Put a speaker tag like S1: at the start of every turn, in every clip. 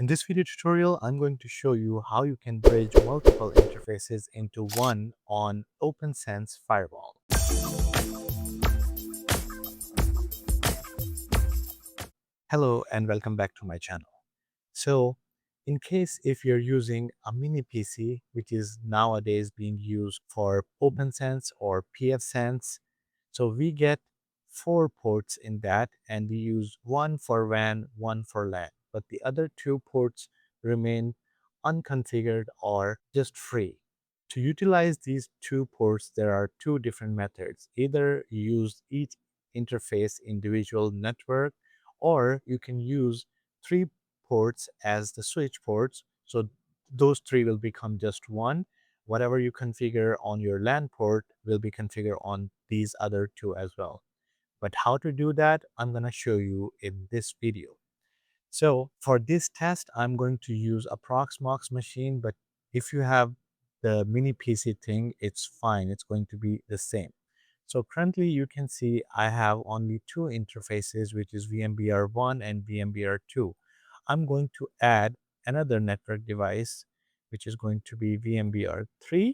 S1: In this video tutorial, I'm going to show you how you can bridge multiple interfaces into one on OPNsense Firewall. Hello and welcome back to my channel. So, in case if you're using a mini PC, which is nowadays being used for OPNsense or PFSense, so we get 4 ports in that and we use one for WAN, one for LAN, but the other 2 ports remain unconfigured or just free. To utilize these 2 ports, there are 2 different methods. Either you use each interface individual network, or you can use 3 ports as the switch ports. So those 3 will become just one. Whatever you configure on your LAN port will be configured on these other 2 as well. But how to do that, I'm going to show you in this video. So for this test, I'm going to use a Proxmox machine, but if you have the mini PC thing, it's fine. It's going to be the same. So currently you can see I have only 2 interfaces, which is VMBR1 and VMBR2. I'm going to add another network device, which is going to be VMBR3,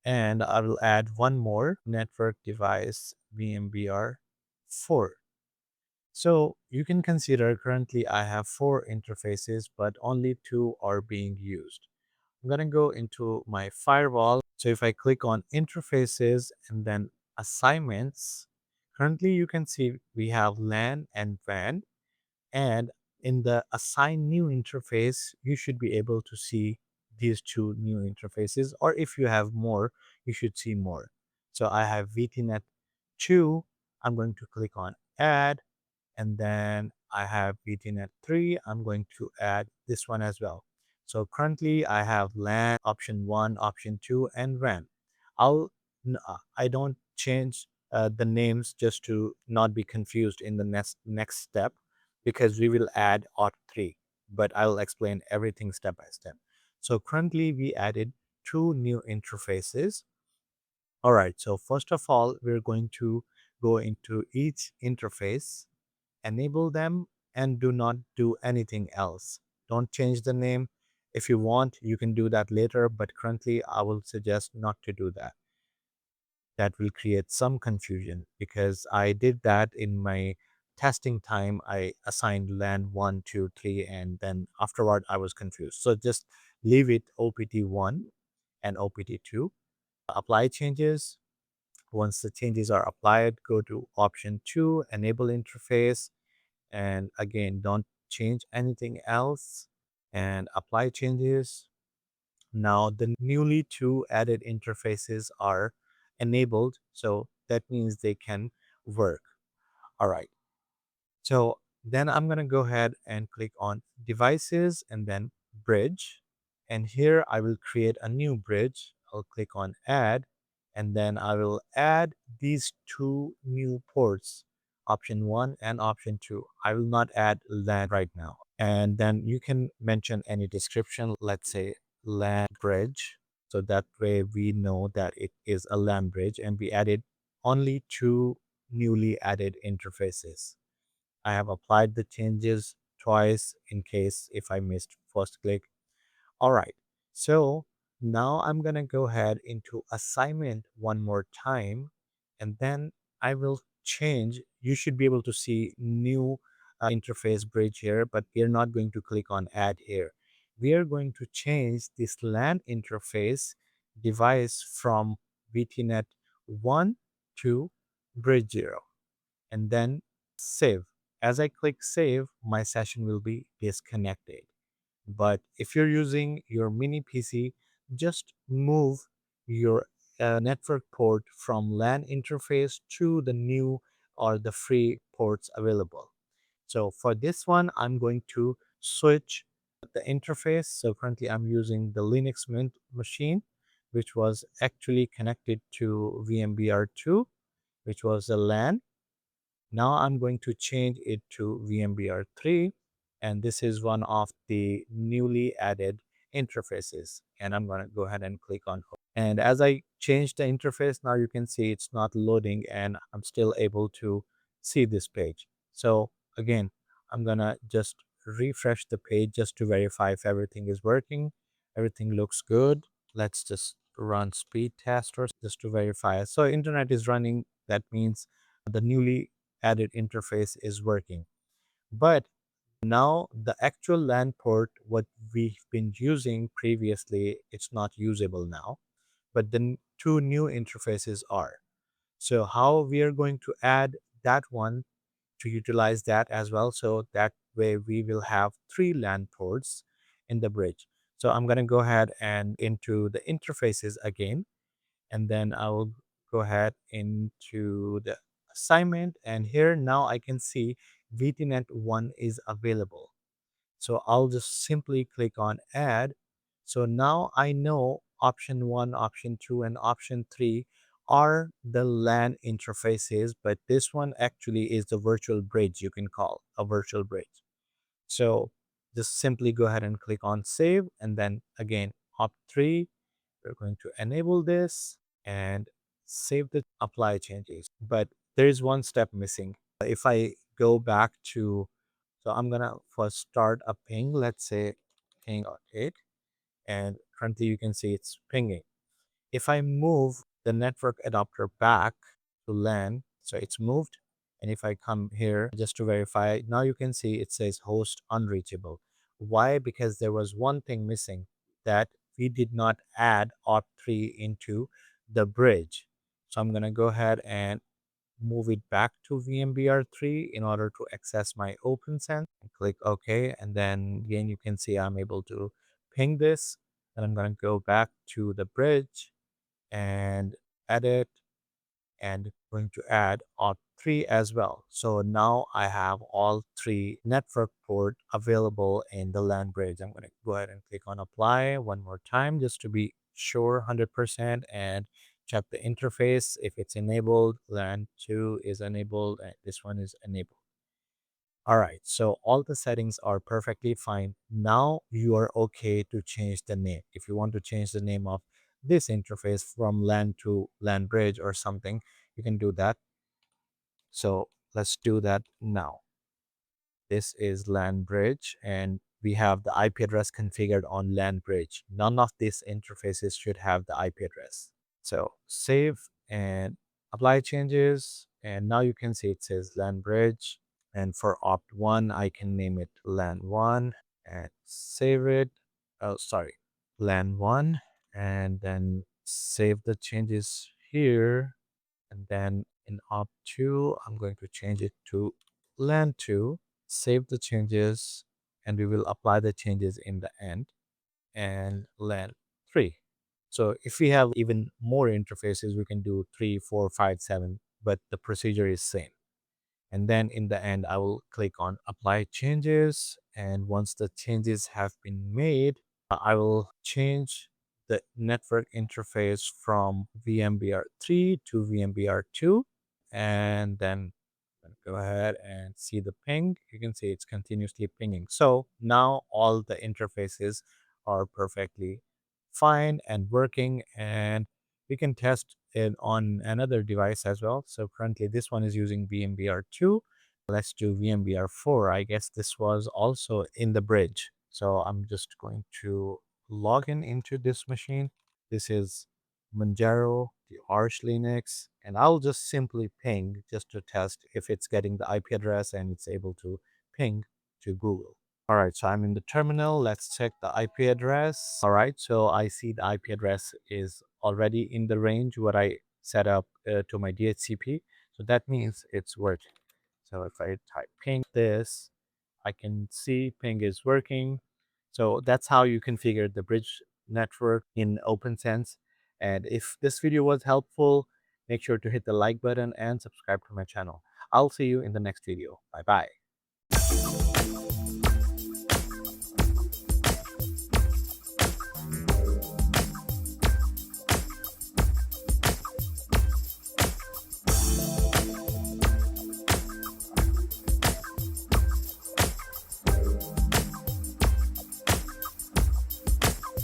S1: and I will add one more network device, VMBR4. So you can consider currently I have 4 interfaces, but only 2 are being used. I'm going to go into my firewall. So if I click on interfaces and then assignments, currently you can see we have LAN and WAN. And in the assign new interface, you should be able to see these 2 new interfaces. Or if you have more, you should see more. So I have VTNet 2. I'm going to click on add, and then I have VTNet 3. I'm going to add this one as well. So currently I have LAN option 1, option 2, and WAN. I don't change the names just to not be confused in the next step, because we will add auth 3, but I will explain everything step by step. So currently we added 2 new interfaces. All right, so first of all, we're going to go into each interface, enable them, and do not do anything else. Don't change the name. If you want, you can do that later, but currently I will suggest not to do that. That will create some confusion, because I did that in my testing time. I assigned LAN 1, 2, 3, and then afterward I was confused. So just leave it OPT1 and OPT2. Apply changes. Once the changes are applied, go to option 2, enable interface, and again, don't change anything else, and apply changes. Now the newly 2 added interfaces are enabled, so that means they can work. All right, so then I'm going to go ahead and click on devices and then bridge, and here I will create a new bridge. I'll click on add, and then I will add these 2 new ports, option 1 and option 2. I will not add LAN right now. And then you can mention any description, let's say LAN bridge. So that way we know that it is a LAN bridge, and we added only 2 newly added interfaces. I have applied the changes twice in case if I missed first click. All right, so now I'm gonna go ahead into assignment one more time, and then I will change. You should be able to see new interface bridge here, but we are not going to click on add here. We are going to change this LAN interface device from VTNet 1 to bridge 0, and then save. As I click save, my session will be disconnected. But if you're using your mini PC, just move your network port from LAN interface to the new or the free ports available. So for this one, I'm going to switch the interface. So currently I'm using the Linux Mint machine, which was actually connected to VMBR2, which was a LAN. Now I'm going to change it to VMBR3, and this is one of the newly added interfaces. And I'm going to go ahead and click on home. And as I change the interface, now you can see it's not loading, and I'm still able to see this page. So again, I'm going to just refresh the page just to verify if everything is working. Everything looks good. Let's just run speed testers just to verify. So internet is running. That means the newly added interface is working. But now the actual LAN port, what we've been using previously, it's not usable now. But the two new interfaces are. So how we are going to add that one to utilize that as well. So that way we will have three LAN ports in the bridge. So I'm going to go ahead and into the interfaces again, and then I will go ahead into the assignment. And here now I can see VTNet 1 is available. So I'll just simply click on add. So now I know option 1, option 2, and option 3 are the LAN interfaces, but this one actually is the virtual bridge, you can call a virtual bridge. So just simply go ahead and click on save, and then again, opt 3, we're going to enable this and save the apply changes. But there is one step missing. If I go back to, so I'm gonna first start a ping, let's say ping.8, and currently you can see it's pinging. If I move the network adapter back to LAN, so it's moved. And if I come here just to verify, now you can see it says host unreachable. Why? Because there was one thing missing, that we did not add OP3 into the bridge. So I'm going to go ahead and move it back to VMBR3 in order to access my OPNsense, and click OK. And then again, you can see I'm able to ping this. And I'm going to go back to the bridge and edit, and going to add auth3 as well. So now I have all three network port available in the LAN bridge. I'm going to go ahead and click on apply one more time just to be sure 100%, and check the interface. If it's enabled, LAN 2 is enabled, and this one is enabled. All right, so all the settings are perfectly fine. Now you are okay to change the name. If you want to change the name of this interface from LAN to LAN bridge or something, you can do that. So let's do that now. This is LAN bridge, and we have the IP address configured on LAN bridge. None of these interfaces should have the IP address. So save and apply changes. And now you can see it says LAN bridge. And for opt 1, I can name it LAN 1 and save it. Oh, sorry, LAN 1. And then save the changes here. And then in opt 2, I'm going to change it to LAN 2, save the changes, and we will apply the changes in the end, and LAN 3. So if we have even more interfaces, we can do 3, 4, 5, 7, but the procedure is same. And then in the end, I will click on apply changes. And once the changes have been made, I will change the network interface from VMBR3 to VMBR2. And then go ahead and see the ping. You can see it's continuously pinging. So now all the interfaces are perfectly fine and working, and we can test it on another device as well. So currently this one is using VMBR2. Let's do VMBR4. I guess this was also in the bridge. So I'm just going to log in into this machine. This is Manjaro, the Arch Linux, and I'll just simply ping just to test if it's getting the IP address and it's able to ping to Google. All right, so I'm in the terminal. Let's check the IP address. All right, so I see the IP address is already in the range what I set up to my DHCP. So that means it's working. So if I type ping this, I can see ping is working. So that's how you configure the bridge network in OPNsense. And if this video was helpful, make sure to hit the like button and subscribe to my channel. I'll see you in the next video. Bye bye.